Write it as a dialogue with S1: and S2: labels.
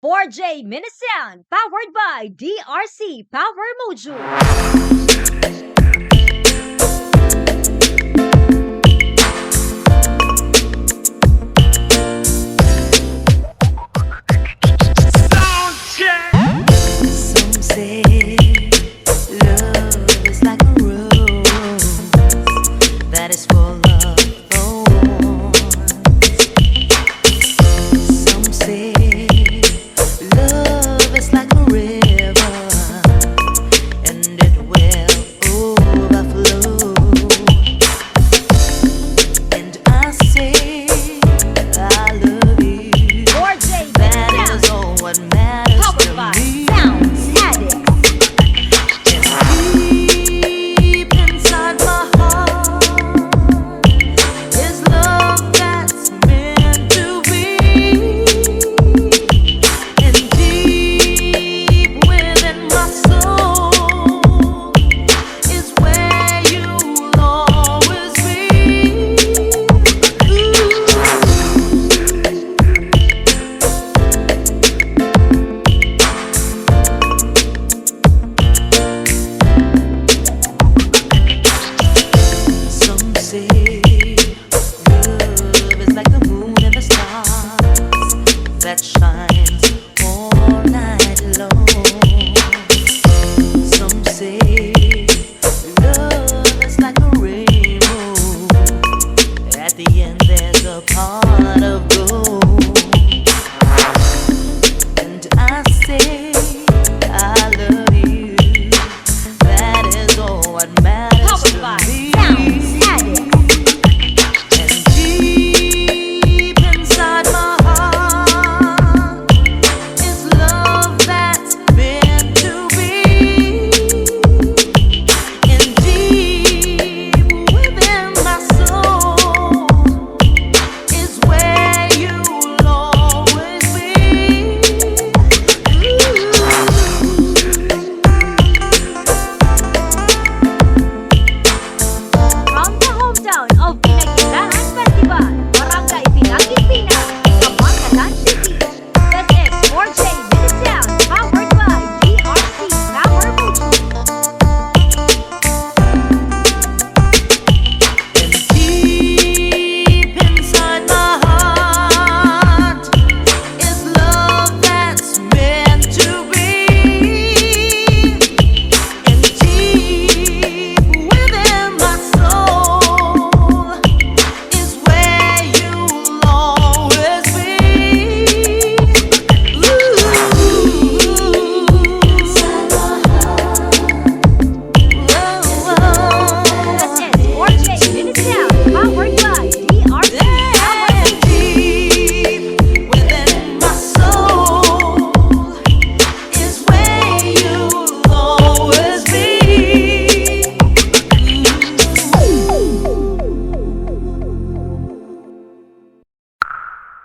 S1: 4J Minisound, powered by DRC Power Module.
S2: Some say love is like a rose that is full of thorns. Some say love is like a river and it will overflow. And I say I love you.
S1: 4J
S2: That is
S1: Minisound,
S2: all what matters
S1: powered
S2: to
S1: by
S2: me.
S1: Sounds Addict.
S2: Deep inside my heart is love that's meant to be, and deep within my soul is where you'll always be. Some say love is like the moon and the stars that shines